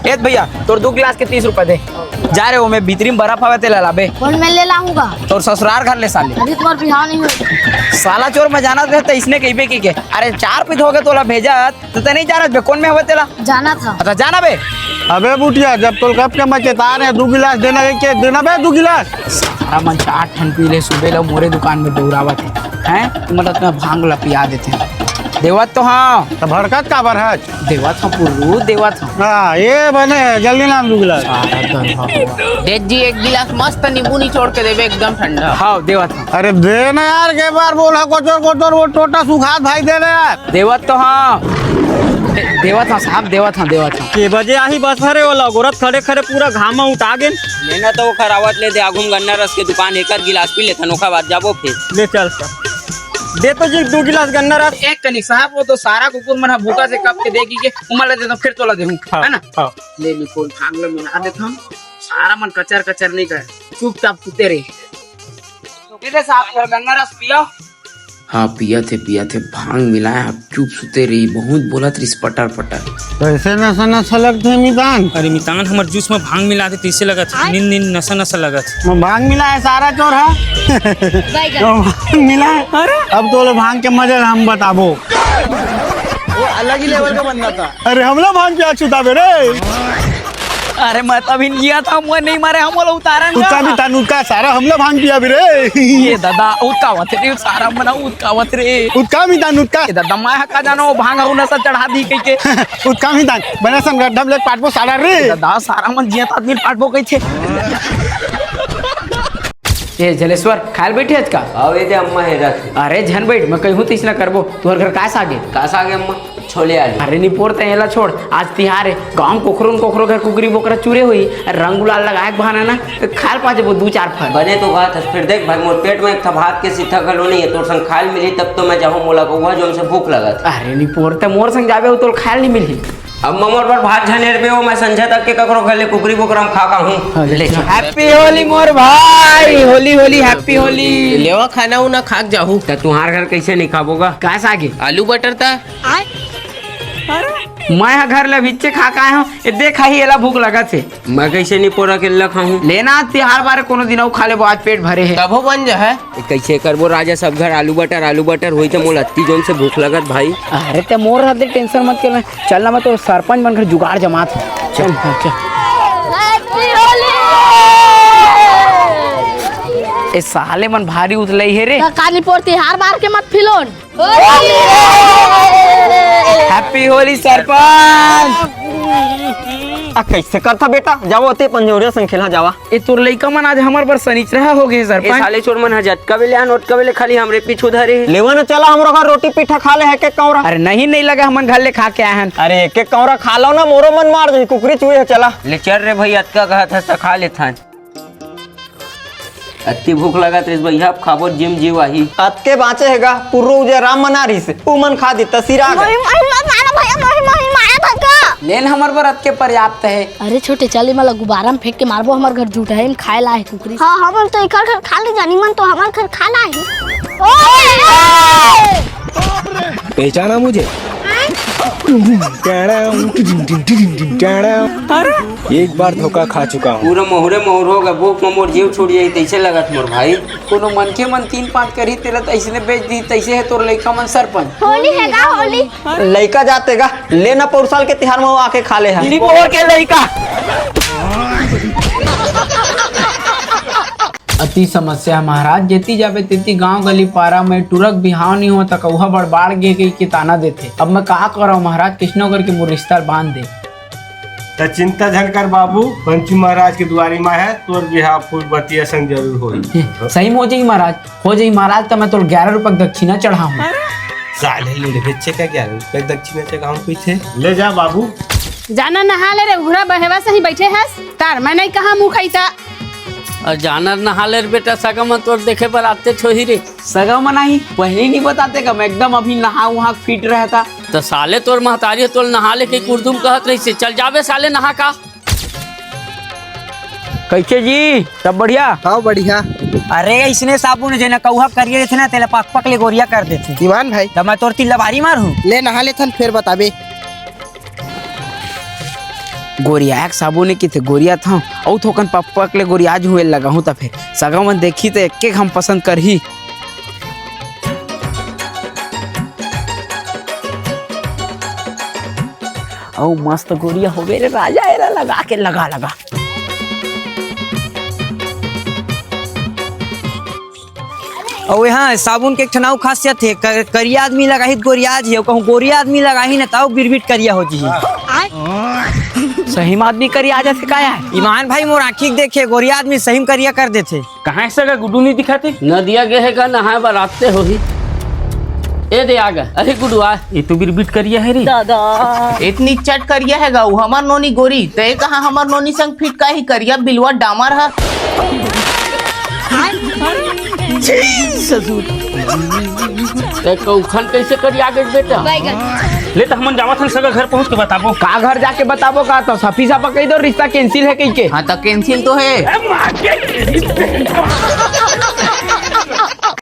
ए भैया तोर 2 गिलास के 30 रुपए दे। जा रहे हो मैं भीतरी में बर्फ हवे ते ला लाबे। कौन मैं ले लाऊंगा? तोर ससुराल घर ले साले। अभी तुम्हार बिहाव नहीं हो। साला चोर में जाना रहता इसने कहीं पे की के। अरे 4 पीत हो गए तोला भेजा तो नहीं जाना बे। कौन में हवे तेला? जाना था। अच्छा जाना बे। अबे बुटिया जब तो कब के मैं चेता रहे 2 गिलास देना के देना बे 2 गिलास। सारा मन 4 ठन पी ले सुबह लो मोरे दुकान में डोरावत है हैं मतलब तुम्हें भांग ला पिया देते देवत तो हाँ तो भड़कत का बर है देवत हाँ पुरू देवत हाँ। हाँ ये बने जल्दी नाम 2 गिलास। देख जी 1 गिलास मस्त नींबू निचोड़ के देवे एकदम ठंडा। हाँ देवत हाँ। अरे देना यार के बार बोला कोचर कोचर वो टोटा सुखात भाई दे रहे यार। देवत तो हाँ देवत हाँ साहब देवत हाँ देवत हाँ। के बजे आही बस हरे वाला गोरत खड़े खड़े पूरा घामा उठा गेन। लेना तो वो खरावत ले दे आगुम गन्ना रस के दुकान 1 गिलास पी ले थनोखा बाद जाबो फिर ले चल सर दे तो जी 2 गिलास गन्ना रस। एक कनिक साहब वो तो सारा कुकुर मन भूखा से कप के देगी के उमर दे दो फिर तोला देहूं है ना। हाँ। ले मी कोई भांग ले मिला देता हूं सारा मन कचर कचर नहीं करे चुपचाप सुते रहे। तो किधर साहब गन्ना रस पियो। हाँ पिया थे भांग मिलाया अब चुप सुते रही बहुत बोला त्रिस पटर कैसे नशा नशा लगते है मितान। अरे मितान हमार जूस में भांग मिला दे तीसरे लगा था नींद नींद नशा नशा लगा था। भांग मिला है सारा चोर है तो भांग मिला है। अरे अब तो भांग के मजे हम बताबो। वो अलग ही लेवल का बंदा था। अरे हमला भांग क्या छुताबे रे। अरे मैं तभी जिया था मुझे नहीं मारे हम लोग उतारा उसका भी तानुका सारा हमला भांग पिया भी रे। ये दादा उतकावत रे सारा मना उतकावत रे उसका भी तानुका ये दादा मैं का जानो भांग हूं नसा चढ़ा दी कई के उसका भी तान बने सन गड्ढा ले पाटबो सारा रे। दादा सारा मन जिया आदमी पाटबो कई थे। ए जलेश्वर खाल बैठे आज का आवे दे अम्मा है रात। अरे झन बैठ मैं कहूं तीसना करबो तोहर घर कास आगे अम्मा छोले आलू। अरे नहीं पोरते एला छोड़ आज तिहार है गांव कोखरो घर कुकरी बोकरा चूरे हुई रंग गुलाल लगाए बहाना ना तो खाल पाजे वो 2-4 फल बने तो बात है फिर देख भाई मोर पेट में एक था भात के सीधा गलो नहीं है तोर संग खाल मिली तब तो मैं जाऊँ मोला को जो हमसे भूख लगा था। अरे नहीं पोरते मोर संग जाबे तो खाल नहीं मिली। अब मोर पर भात झनेर पे हो मैं संजय तक के ककरो घर ले कुकरी बोकरा हम खा का हूँ। हैप्पी होली मोर भाई होली होली हैप्पी होली। लेवा खाना उना खाक जाहू तो तुम्हार घर कैसे नहीं खाबोगा कास आगे आलू बटर था। मैं घर ले बिच्चे खा का हूं ए देखा ही एला भूख लगा थे मैं कैसे नहीं पोरा के लखा हूँ लेना तिहार बारे कोनो दिन खा ले आज पेट भरे है तब बन जा है कैसे करबो राजा सब घर आलू बटर हुई तो मोला अत्ती जोन से भूख लगत भाई। अरे ते मोर रहते टेंशन मत कर चलना मैं तो सरपंच बनकर जुगाड़ जमात चल चल ए साले मन भारी उतलई है रे काली पोर तिहार बार के मत फिलोन। हैप्पी होली सरपंच। कैसे करता बेटा जाओ ते पंजोरिया संग खेला जावा। ए तोर लइका मन आज हमर बर सनीचरा हो गए ए सरपंच। साले चोर मन हजटका बेले नोटका बेले खाली हमरे पीछू धरे लेवा न चला हमरो घर रोटी पीठा खा ले है के कौरा। अरे नहीं लगा हमन घर ले खा के आए हैं। अरे एक एक कौरा खा लो ना मोरो मन मार दे कुकरी चुए चला ले चल रे भाई अतका कहा था खा ले था अति भूख लगा तो भैया खाबो जिम जीवाही अत के बाँचे हैगा पुर्रो उजे राम मनारी से उमन खा दी तसीरा लेन हमर बर अत के पर्याप्त है। अरे छोटे चली मला गुब्बारा में फेंक के मारबो हमर घर झूठ है खाए ला है कुकरी। हां हम तो इकर घर खा ले जानी मन तो हमर घर खाना है। पहचाना मुझे एक बार धोखा खा चुका हूँ। पूरा मोहरे मोहर होगा भूख में मोर जीव छूट जाई तैसे लगत मोर भाई कोनो मन के मन 3-5 करी तेरा तैसने बेच दी तैसे है तोर लइका मन सरपंच। होली हैगा होली लइका जातेगा लेना पौर साल के तिहार में आके खा ले है निपोर के लइका अति समस्या महाराज जेती जाबे तेती गांव गली पारा में टुरक बिहाव नहीं हो तक वह बड़बाड़ गे के ताना देते। अब मैं कहा करो महाराज किसनो करके मोर रिश्ता बांध दे। तो चिंता झन कर बाबू पंचू महाराज के दुआरी में है तोर बिहार फूल बतिया संग जरूर होई। सही में हो जाई महाराज तो मैं तो 11 रुपए दक्षिणा चढ़ाऊं। साले लुढ़े का 11 रुपए दक्षिणा चढ़ाऊं पीछे ले जा बाबू जाना नहा ले रे उहरा बहेवा से ही बैठे है तार मैं नहीं कहा मुंह खाईता और जानर नहा ले बेटा सगा मत तोर देखे पर आते छोही रे सगा मनाही पहले नहीं बताते का मैं एकदम अभी नहा वहाँ फिट रहता तो साले तोर महतारी तोर नहा ले के कुर्दुम कहत रही से चल जाबे साले नहा का कैसे जी सब बढ़िया। हाँ बढ़िया। अरे इसने साबुन जो ना कौहा करिए थे ना तेला पक ले गोरिया कर देते ईमान भाई तो मैं तोर तिल्ला भारी मार हूँ ले नहा ले थन फिर बताबे। गोरिया एक साबुन की थे गोरिया था और थोकन पप्पा के लिए गोरिया आज हुए लगा हूँ तो फिर सगा मन देखी तो एक हम पसंद कर ही ओ मस्त गोरिया हो गए रे राजा एरा लगा के लगा और यहाँ साबुन के एक ठनाव खासियत है करिया आदमी लगाही तो गोरिया जी कहूँ गोरिया आदमी लगाही ना तब बिरबिट करिया हो जी सही में आदमी करिया आजा से काया है ईमान भाई मोर आँखी देखे गोरिया आदमी सही में करिया कर देते कहाँ से गुड्डू नहीं दिखाते नदिया गए है का नहाए बराते हो ही ए दे आ गए अरे गुडू आ ये तो बिरबिट करिया है रे इतनी चट करिया है गाऊ हमार नोनी गोरी ते कहा हमार नोनी संग फिट का ही करिया बिलवा डामर है ते कौखन कैसे करी आगे बेटा ले तो हमन जावत हन सगा घर पहुंच के बताबो का घर जाके बताबो का तो सफी सा पकड़ दो रिश्ता कैंसिल है कहीं के हाँ तो कैंसिल तो है